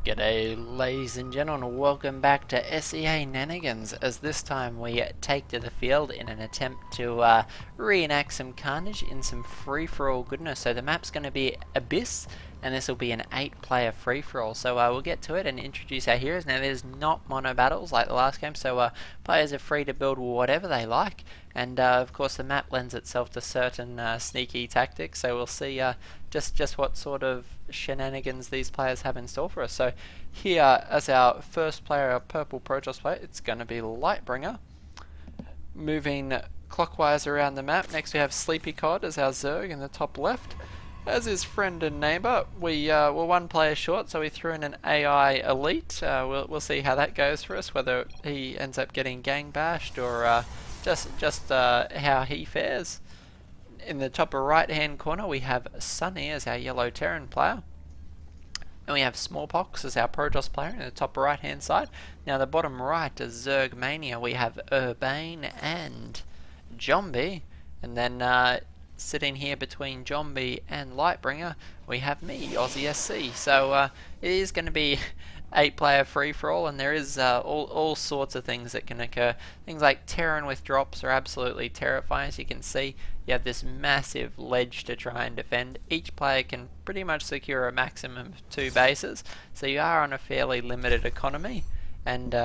G'day ladies and gentlemen, welcome back to SEAnanigans, as this time we take to the field in an attempt to reenact some carnage in some free-for-all goodness. So the map's going to be Abyss, and this will be an 8-player free-for-all. So we'll get to it and introduce our heroes. Now there's not mono battles like the last game, so players are free to build whatever they like. And of course the map lends itself to certain sneaky tactics, so we'll see just what sort of shenanigans these players have in store for us. So here, as our first player, our purple Protoss player, it's going to be Lightbringer. Moving clockwise around the map, next we have Sleepy Cod as our Zerg in the top left. As his friend and neighbour, we were one player short, so we threw in an AI elite. We'll see how that goes for us, whether he ends up getting gang bashed or just how he fares. In the top right hand corner we have Sunny as our yellow Terran player. And we have Smallpox as our Protoss player in the top right hand side. Now the bottom right is Zerg Mania. We have Urbane and Zombie. And then sitting here between Zombie and Lightbringer we have me, AussieSC. So it is going to be 8-player free-for-all, and there is all sorts of things that can occur. Things like Terran with drops are absolutely terrifying. As you can see, you have this massive ledge to try and defend. Each player can pretty much secure a maximum of 2 bases, so you are on a fairly limited economy. And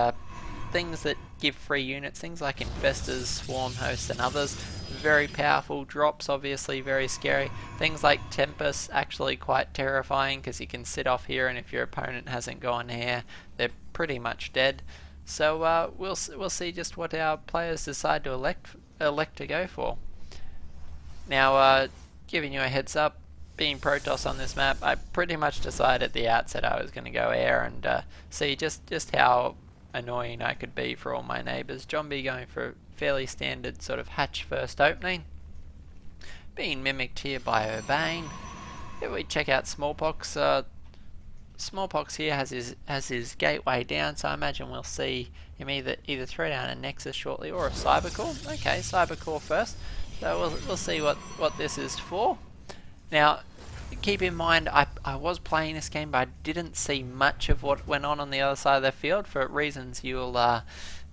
things that give free units, things like Infestors, Swarm Hosts and others, very powerful. Drops obviously very scary. Things like Tempest actually quite terrifying, because you can sit off here and if your opponent hasn't gone here they're pretty much dead. So we'll see just what our players decide to elect to go for. Now giving you a heads up, being Protoss on this map, I pretty much decided at the outset I was going to go air and see just how annoying I could be for all my neighbours. Zombie going for a fairly standard sort of hatch first opening, being mimicked here by Urbane. If we check out Smallpox, Smallpox here has his gateway down, so I imagine we'll see him either throw down a Nexus shortly or a Cybercore. Okay, Cybercore first. So we'll see what this is for. Now keep in mind, I was playing this game, but I didn't see much of what went on the other side of the field for reasons you'll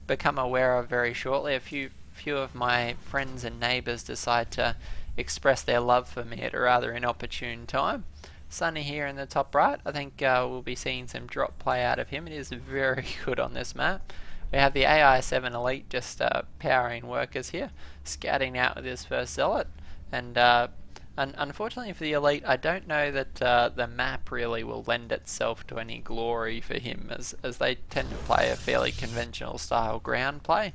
become aware of very shortly. A few of my friends and neighbours decide to express their love for me at a rather inopportune time. Sunny here in the top right, I think we'll be seeing some drop play out of him. It is very good on this map. We have the AI-7 Elite just powering workers here, scouting out with his first Zealot. And unfortunately for the Elite, I don't know that the map really will lend itself to any glory for him, as they tend to play a fairly conventional style ground play.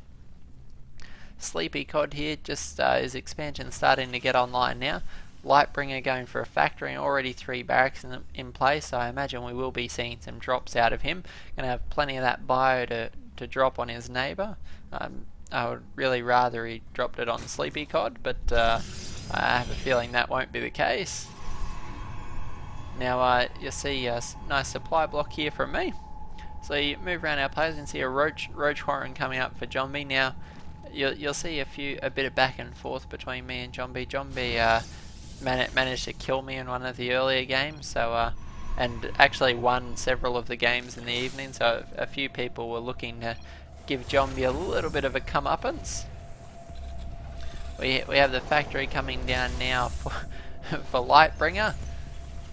Sleepy Cod here, just his expansion starting to get online now. Lightbringer going for a factory, and already 3 barracks in place, so I imagine we will be seeing some drops out of him. Gonna have plenty of that bio to drop on his neighbour. I would really rather he dropped it on Sleepy Cod, but I have a feeling that won't be the case. Now you see a nice supply block here from me. So you move around our players and see a Roach Warren coming up for Zombie. Now you'll see a bit of back and forth between me and Zombie. Zombie managed to kill me in one of the earlier games, so and actually won several of the games in the evening, so a few people were looking to give Zombie a little bit of a comeuppance. We have the factory coming down now for Lightbringer,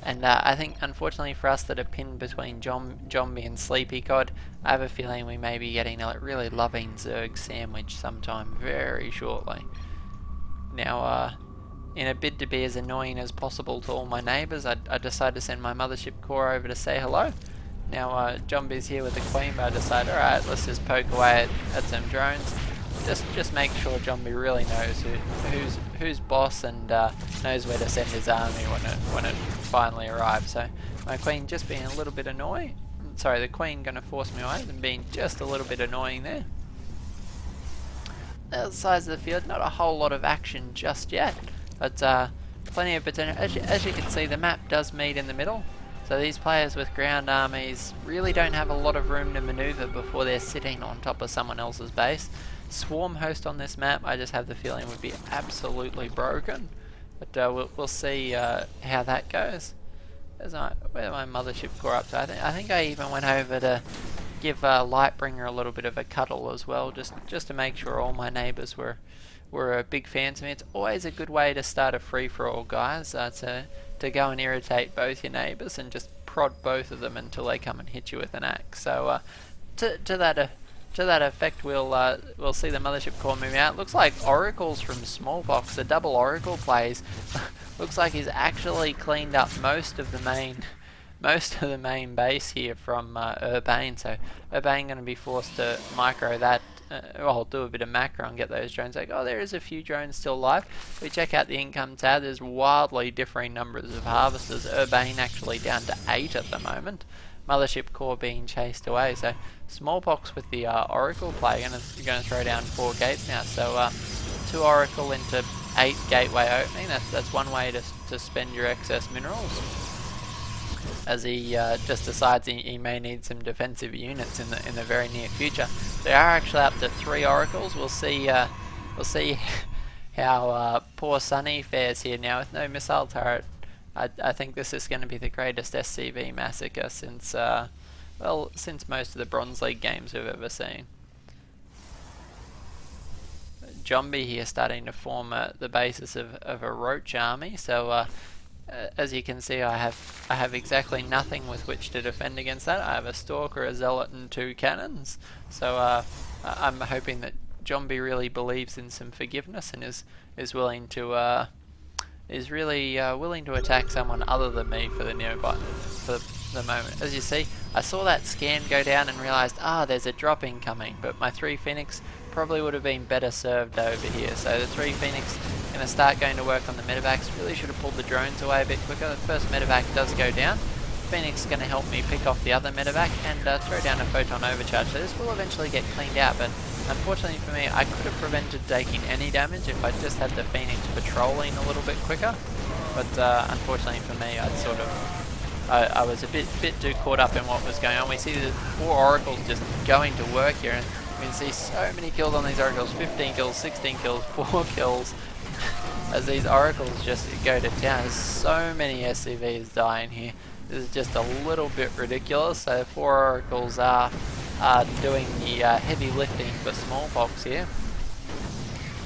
and I think unfortunately for us that are pinned between Zombie and Sleepy Cod, I have a feeling we may be getting a really loving Zerg sandwich sometime very shortly. Now in a bid to be as annoying as possible to all my neighbours, I decided to send my Mothership Core over to say hello. Now Zombie's here with the Queen, but I decided, alright, let's just poke away at some drones. Just make sure Zombie really knows who's boss and knows where to send his army when it finally arrives. So my Queen just being a little bit annoying. Sorry, the Queen going to force me away and being just a little bit annoying there. The other sides of the field, not a whole lot of action just yet, but plenty of potential. As you can see, the map does meet in the middle. So these players with ground armies really don't have a lot of room to maneuver before they're sitting on top of someone else's base. Swarm Host on this map, I just have the feeling would be absolutely broken. But we'll see how that goes. where's my mothership core up to? I think I even went over to give Lightbringer a little bit of a cuddle as well, just to make sure all my neighbours were big fans of me. It's always a good way to start a free-for-all, guys, to go and irritate both your neighbours and just prod both of them until they come and hit you with an axe. So to that effect, we'll see the mothership core moving out. Looks like Oracles from Smallpox, the double Oracle plays. Looks like he's actually cleaned up most of the main base here from Urbane. So Urbane going to be forced to micro that. Well, do a bit of macro and get those drones. Like, oh, there is a few drones still live. We check out the income tab. There's wildly differing numbers of harvesters. Urbane actually down to 8 at the moment. Mothership core being chased away. So Smallpox with the Oracle play going to throw down 4 gates now. So 2 Oracle into 8 gateway opening. That's one way to spend your excess minerals. As he just decides he may need some defensive units in the very near future. They are actually up to 3 Oracles. We'll see how poor Sunny fares here now with no missile turret. I think this is going to be the greatest SCV massacre since most of the Bronze League games we've ever seen. Zombie here starting to form the basis of a roach army. So as you can see, I have exactly nothing with which to defend against that. I have a Stalker, a Zealot, and 2 cannons. So I'm hoping that Zombie really believes in some forgiveness and is willing to willing to attack someone other than me for the moment. As you see, I saw that scan go down and realised, there's a drop incoming, but my 3 Phoenix probably would have been better served over here. So the 3 Phoenix going to start going to work on the medevacs. Really should have pulled the drones away a bit quicker. The first medevac does go down. Phoenix is going to help me pick off the other medevac and throw down a photon overcharge. So this will eventually get cleaned out, but unfortunately for me, I could have prevented taking any damage if I just had the Phoenix patrolling a little bit quicker. But unfortunately for me, I was a bit too caught up in what was going on. We see the 4 Oracles just going to work here, and we can see so many kills on these Oracles. 15 kills, 16 kills, 4 kills. As these Oracles just go to town. There's so many SCVs dying here. This is just a little bit ridiculous. So 4 Oracles are doing the heavy lifting for Smallpox here.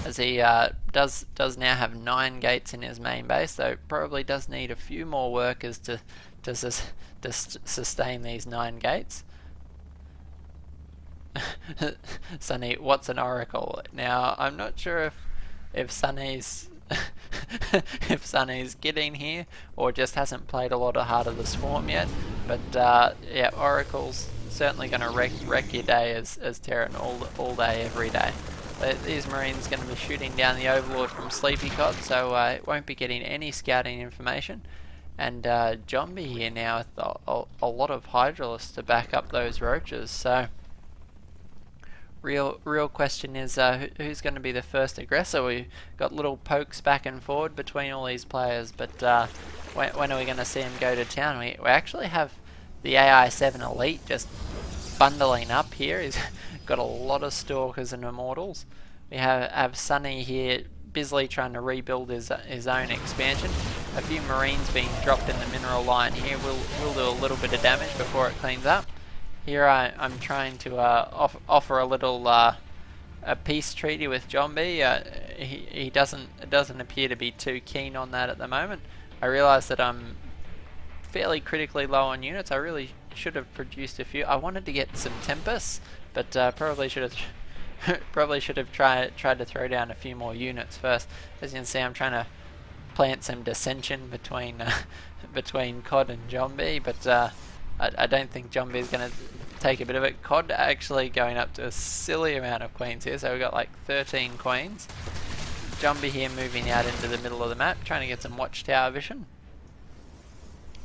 As he does now have 9 gates in his main base, so probably does need a few more workers to sustain these 9 gates. Sunny, what's an Oracle? Now, I'm not sure if Sunny's if Sunny's getting here or just hasn't played a lot of Heart of the Swarm yet, but yeah, Oracle's certainly going to wreck your day as Terran all day, every day. These Marines going to be shooting down the Overlord from Sleepy Cod, so it won't be getting any scouting information. And Zombie here now with a lot of Hydralisks to back up those roaches. So real question is who's going to be the first aggressor? We've got little pokes back and forward between all these players, but when are we going to see them go to town? We actually have the AI-7 Elite just bundling up here. He's got a lot of Stalkers and Immortals. We have Sunny here busily trying to rebuild his own expansion. A few Marines being dropped in the mineral line here will do a little bit of damage before it cleans up. Here I'm trying to offer a little a peace treaty with Zombie. He doesn't appear to be too keen on that at the moment. I realise that I'm fairly critically low on units. I really should have produced a few. I wanted to get some Tempest, but probably should have tried to throw down a few more units first. As you can see, I'm trying to plant some dissension between COD and Zombie, but I don't think Zombie is going to take a bit of it. COD actually going up to a silly amount of queens here, so we've got like 13 queens. Zombie here moving out into the middle of the map, trying to get some watchtower vision.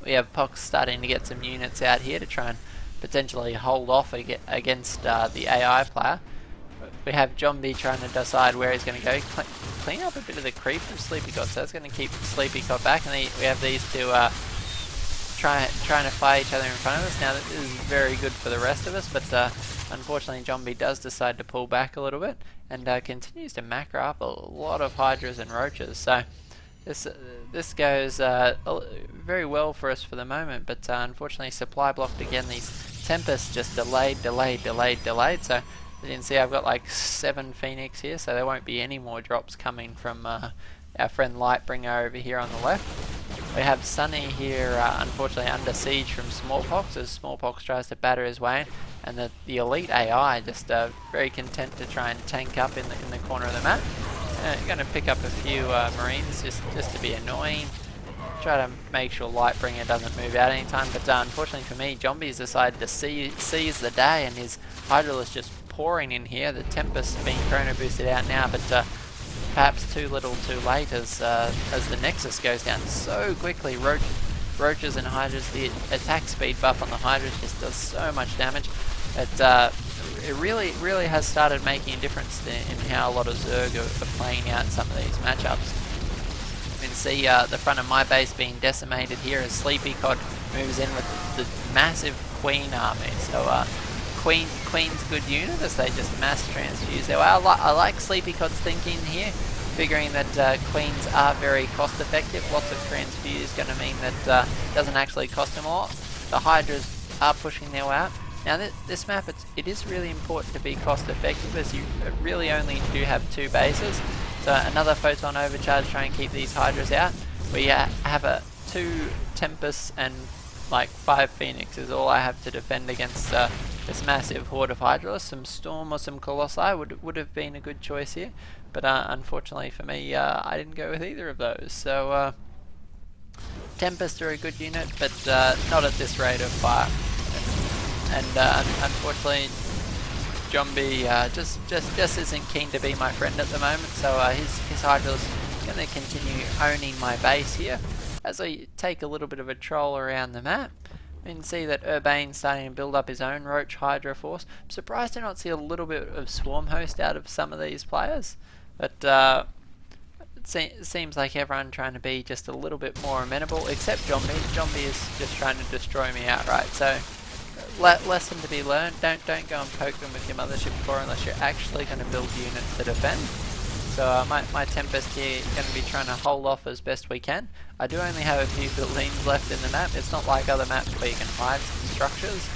We have Pox starting to get some units out here to try and potentially hold off against the AI player. We have Zombie trying to decide where he's going to go. Clean up a bit of the creep from Sleepy Cod, so that's going to keep Sleepy Cod back. And we have these two trying to fight each other in front of us. Now this is very good for the rest of us, but unfortunately Zombie does decide to pull back a little bit and continues to macro up a lot of Hydras and Roaches. So This goes very well for us for the moment, but unfortunately supply blocked again. These Tempests just delayed. So as you can see, I've got like 7 Phoenix here, so there won't be any more drops coming from our friend Lightbringer over here on the left. We have Sunny here, unfortunately under siege from Smallpox, as Smallpox tries to batter his way in, and the elite AI just very content to try and tank up in the corner of the map. Going to pick up a few Marines just to be annoying. Try to make sure Lightbringer doesn't move out anytime, but unfortunately for me, Zombies decided to seize the day, and his Hydralisk just pouring in here. The Tempest being chrono boosted out now, but perhaps too little too late as the Nexus goes down so quickly. Roaches and Hydras, the attack speed buff on the Hydras just does so much damage. It really has started making a difference in how a lot of Zerg are playing out some of these matchups. You can see the front of my base being decimated here as Sleepy Cod moves in with the massive Queen army. So Queen's good unit as they just mass transfuse their way. I like Sleepy Cod's thinking here, figuring that Queens are very cost effective. Lots of transfuse going to mean that it doesn't actually cost them a lot. The Hydras are pushing their way out. Now this map, it is really important to be cost effective, as you really only do have 2 bases. So another Photon Overcharge, try and keep these Hydras out. We have 2 Tempests and like 5 Phoenix is all I have to defend against this massive horde of Hydralisks. Some Storm or some Colossi would have been a good choice here, but unfortunately for me, I didn't go with either of those. So Tempests are a good unit, but not at this rate of fire. And unfortunately, Zombie just isn't keen to be my friend at the moment. So his Hydralisk is going to continue owning my base here. As I take a little bit of a troll around the map, you can see that Urbane's starting to build up his own Roach Hydra force. I'm surprised to not see a little bit of Swarm Host out of some of these players, but it seems like everyone trying to be just a little bit more amenable, except Zombie. Zombie is just trying to destroy me outright. So lesson to be learned: don't go and poke them with your Mothership Core unless you're actually going to build units to defend. So my Tempest here is going to be trying to hold off as best we can. I do only have a few buildings left in the map. It's not like other maps where you can hide some structures.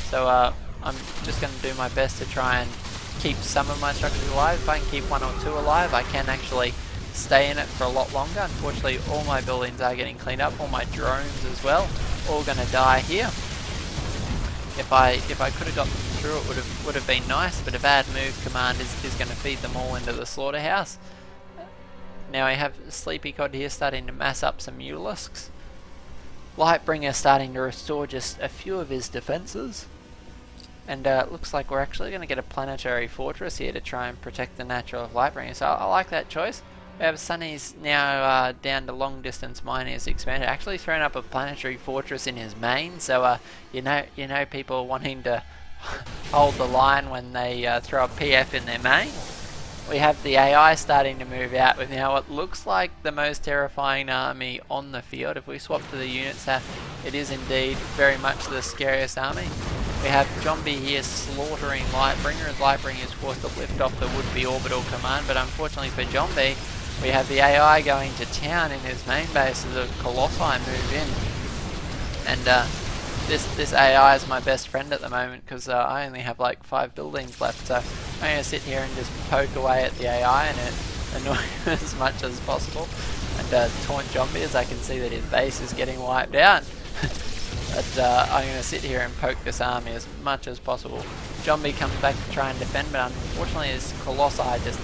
So I'm just going to do my best to try and keep some of my structures alive. If I can keep 1 or 2 alive, I can actually stay in it for a lot longer. Unfortunately, all my buildings are getting cleaned up. All my drones as well, all going to die here. If I could have gotten through, it would have been nice, but a bad move command is going to feed them all into the slaughterhouse. Now I have Sleepy Cod here starting to mass up some Mutalisks. Lightbringer starting to restore just a few of his defences. And it looks like we're actually going to get a planetary fortress here to try and protect the natural of Lightbringer. So I like that choice. We have Sunny's now down to long distance miners expanded, actually thrown up a planetary fortress in his main. So you know people wanting to hold the line when they throw a PF in their main. We have the AI starting to move out with now what looks like the most terrifying army on the field. If we swap to the units, it is indeed very much the scariest army. We have Zombie here slaughtering Lightbringer as Lightbringer is forced to lift off the would-be orbital command, but unfortunately for Zombie, we have the AI going to town in his main base as the Colossi move in. And this AI is my best friend at the moment because I only have like 5 buildings left, so I'm going to sit here and just poke away at the AI and annoy him as much as possible and taunt Zombie as I can see that his base is getting wiped out. But I'm going to sit here and poke this army as much as possible. Zombie comes back to try and defend, but unfortunately this Colossi just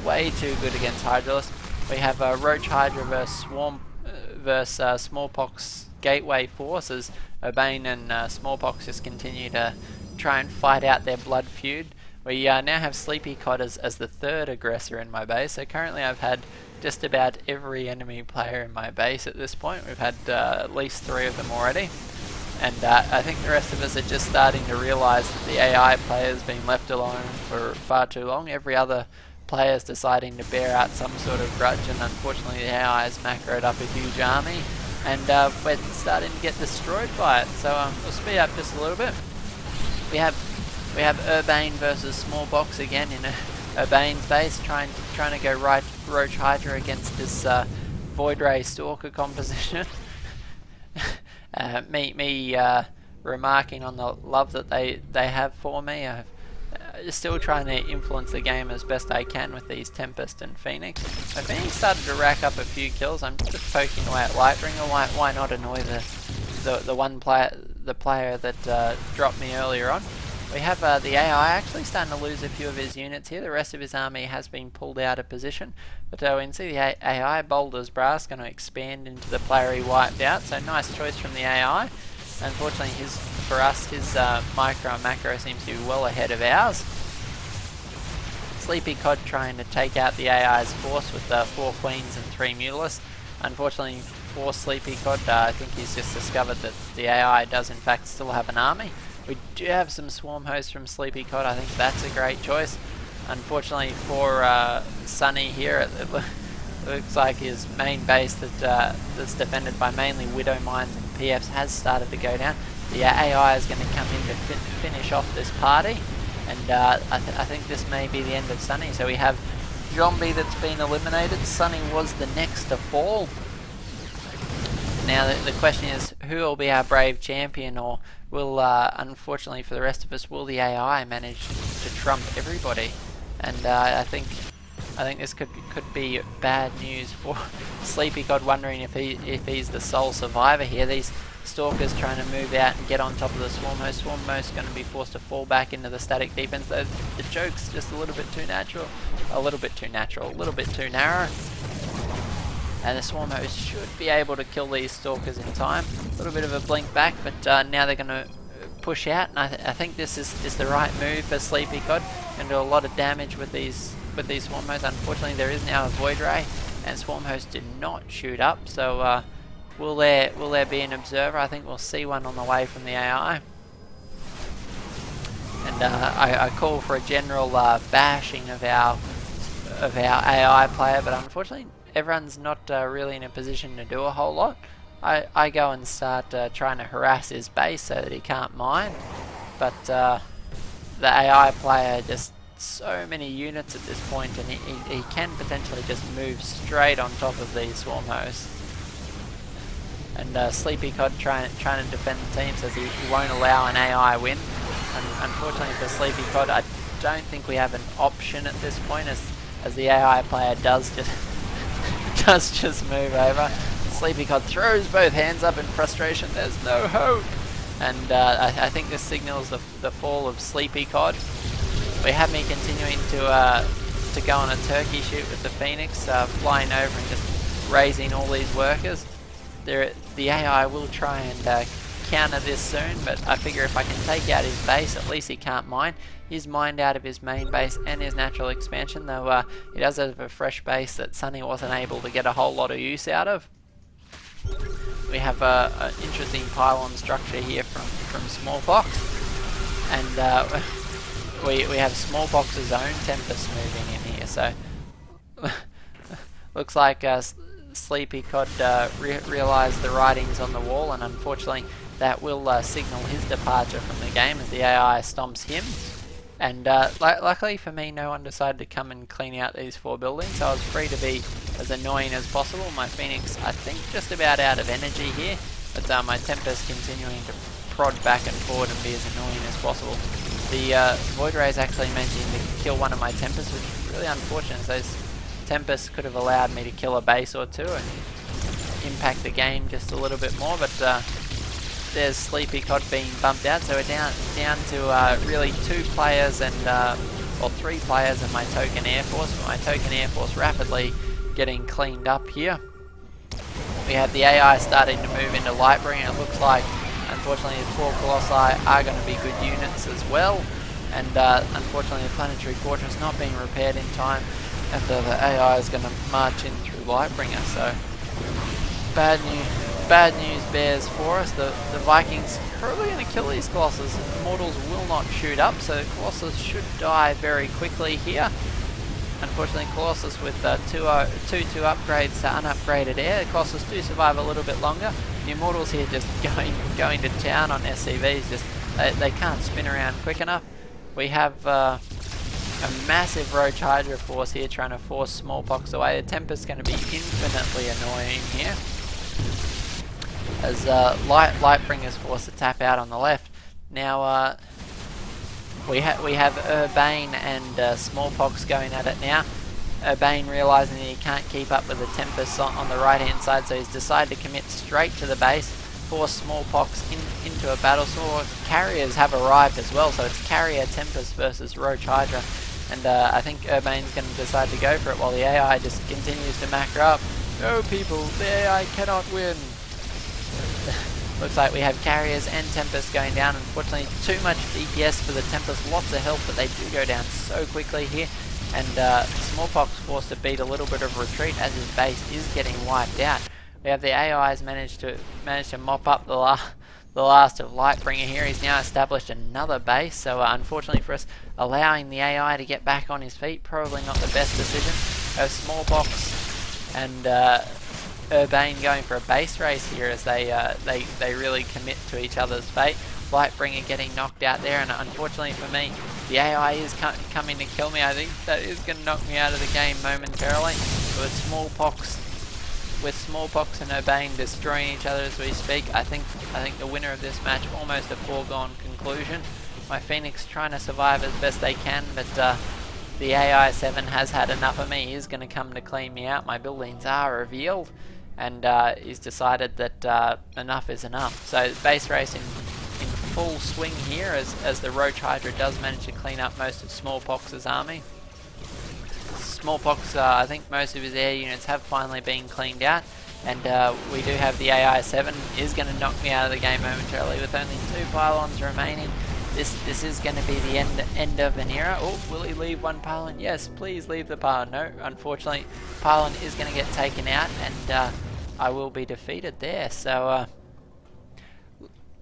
way too good against Hydralisk. We have Roach Hydra versus Smallpox Gateway forces. Urbane and Smallpox just continue to try and fight out their blood feud. We now have Sleepy Cod as the 3rd aggressor in my base. So currently I've had just about every enemy player in my base at this point. We've had at least 3 of them already. And I think the rest of us are just starting to realise that the AI player's been left alone for far too long. Every other players deciding to bear out some sort of grudge, and unfortunately the AI has macroed up a huge army, and we're starting to get destroyed by it. So we'll speed up just a little bit. We have Urbane versus Smallpox again in Urbane's base, trying to go Roach Hydra against this Void Ray Stalker composition. Me remarking on the love that they have for me. Still trying to influence the game as best I can with these Tempest and Phoenix. So Phoenix started to rack up a few kills. I'm just poking away at Lightbringer. Why not annoy the player that dropped me earlier on? We have the AI actually starting to lose a few of his units here. The rest of his army has been pulled out of position. But we can see the AI, Boulder's Brass, going to expand into the player he wiped out. So nice choice from the AI. Unfortunately, for us, his micro and macro seems to be well ahead of ours. Sleepy Cod trying to take out the AI's force with 4 Queens and 3 Mutalists. Unfortunately for Sleepy Cod, I think he's just discovered that the AI does in fact still have an army. We do have some Swarm Hosts from Sleepy Cod. I think that's a great choice. Unfortunately for Sunny here, it looks like his main base that's defended by mainly Widow Mines and PFs has started to go down. The AI is going to come in to finish off this party, and I think this may be the end of Sunny. So we have Zombie that's been eliminated. Sunny was the next to fall. Now the question is, who will be our brave champion, or will, unfortunately for the rest of us, will the AI manage to trump everybody? And I think this could be bad news for Sleepy God, wondering if he's the sole survivor here. These Stalkers trying to move out and get on top of the Swarm Host. Swarm Host going to be forced to fall back into the static defense. The joke's just a little bit too natural. A little bit too narrow. And the Swarm Host should be able to kill these Stalkers in time. A little bit of a blink back, but now they're going to push out, and I think this is the right move for Sleepy God. Going to do a lot of damage with these Swarm Hosts. Unfortunately, there is now a Void Ray, and Swarm Hosts did not shoot up. So will there be an observer? I think we'll see one on the way from the AI. And I call for a general bashing of our AI player, but unfortunately everyone's not really in a position to do a whole lot. I go and start trying to harass his base so that he can't mine, but the AI player just so many units at this point, and he can potentially just move straight on top of these Swarm Hosts. And Sleepy Cod trying to defend the team, says he won't allow an AI win. And unfortunately for Sleepy Cod, I don't think we have an option at this point, as the AI player does just move over. Sleepy Cod throws both hands up in frustration. There's no hope. And I think this signals the fall of Sleepy Cod. We have me continuing to go on a turkey shoot with the Phoenix, flying over and just raising all these workers. The AI will try and counter this soon, but I figure if I can take out his base, at least he can't mine. He's mined out of his main base and his natural expansion, though he does have a fresh base that Sunny wasn't able to get a whole lot of use out of. We have an interesting pylon structure here from Smallpox, and we have Smallpox's own Tempest moving in here, so looks like Sleepy Cod realised the writings on the wall, and unfortunately that will signal his departure from the game as the AI stomps him. And luckily for me, no one decided to come and clean out these 4 buildings, so I was free to be as annoying as possible. My Phoenix, I think, just about out of energy here, but my Tempest continuing to prod back and forward and be as annoying as possible. The Void Ray is actually managing to kill one of my Tempests, which is really unfortunate. Those Tempests could have allowed me to kill a base or two and impact the game just a little bit more, but there's Sleepy Cod being bumped out, so we're down to really 2 players and or 3 players and my Token Air Force, but my Token Air Force rapidly getting cleaned up here. We have the AI starting to move into Lightbringer, and it looks like unfortunately the 4 Colossi are going to be good units as well, and unfortunately the Planetary Fortress not being repaired in time, and the AI is going to march in through Lightbringer, so bad news bears for us. The Vikings are probably going to kill these Colossus. Mortals will not shoot up, so Colossus should die very quickly here. Unfortunately, Colossus with 2 upgrades to unupgraded air. Colossus do survive a little bit longer. The Immortals here just going to town on SCVs. Just they can't spin around quick enough. We have a massive Roach Hydra force here trying to force Smallpox away. The Tempest's going to be infinitely annoying here, as Lightbringer's forced to tap out on the left. Now we have Urbane and Smallpox going at it now. Urbane realising that he can't keep up with the Tempest on the right hand side, so he's decided to commit straight to the base, force Smallpox into a battle. Carriers have arrived as well, so it's Carrier Tempest versus Roach Hydra, and I think Urbane's going to decide to go for it while the AI just continues to macro up. No people, the AI cannot win. Looks like we have Carriers and Tempest going down. Unfortunately, too much DPS for the Tempest, lots of health, but they do go down so quickly here. And Smallpox forced to beat a little bit of retreat as his base is getting wiped out. We have the AIs managed to mop up the last of Lightbringer here. He's now established another base, so unfortunately for us, allowing the AI to get back on his feet, probably not the best decision. Smallpox and Urbane going for a base race here as they really commit to each other's fate. Lightbringer getting knocked out there, and unfortunately for me, the AI is coming to kill me. I think that is going to knock me out of the game momentarily. With Smallpox and Urbane destroying each other as we speak, I think the winner of this match almost a foregone conclusion. My Phoenix trying to survive as best they can, but the AI7 has had enough of me. He's going to come to clean me out. My buildings are revealed, and he's decided that enough is enough. So base race in full swing here as the Roach Hydra does manage to clean up most of Smallpox's army. Smallpox, I think most of his air units have finally been cleaned out, and we do have the AI7 is going to knock me out of the game momentarily with only 2 pylons remaining. This is going to be the end of an era. Oh, will he leave one pylon? Yes, please leave the pylon. No, unfortunately, pylon is going to get taken out, and I will be defeated there. So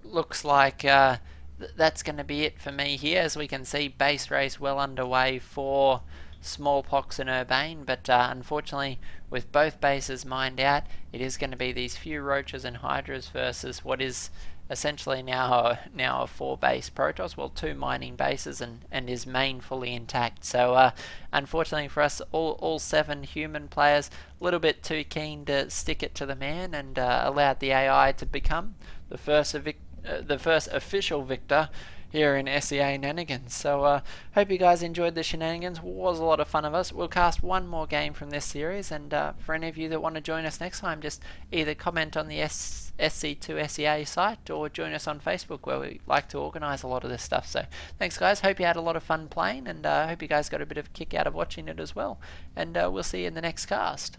looks like that's going to be it for me here. As we can see, base race well underway for Smallpox and Urbane, but unfortunately with both bases mined out, it is going to be these few Roaches and Hydras versus what is essentially now a 4 base Protoss, well 2 mining bases, and his main fully intact. So unfortunately for us, all 7 human players a little bit too keen to stick it to the man, and allowed the AI to become the first official victor here in SEAnanigans. So hope you guys enjoyed the shenanigans. It was a lot of fun of us. We'll cast one more game from this series, and for any of you that want to join us next time, just either comment on the SC2SEA site or join us on Facebook, where we like to organise a lot of this stuff. So thanks guys, hope you had a lot of fun playing, and hope you guys got a bit of a kick out of watching it as well, and we'll see you in the next cast.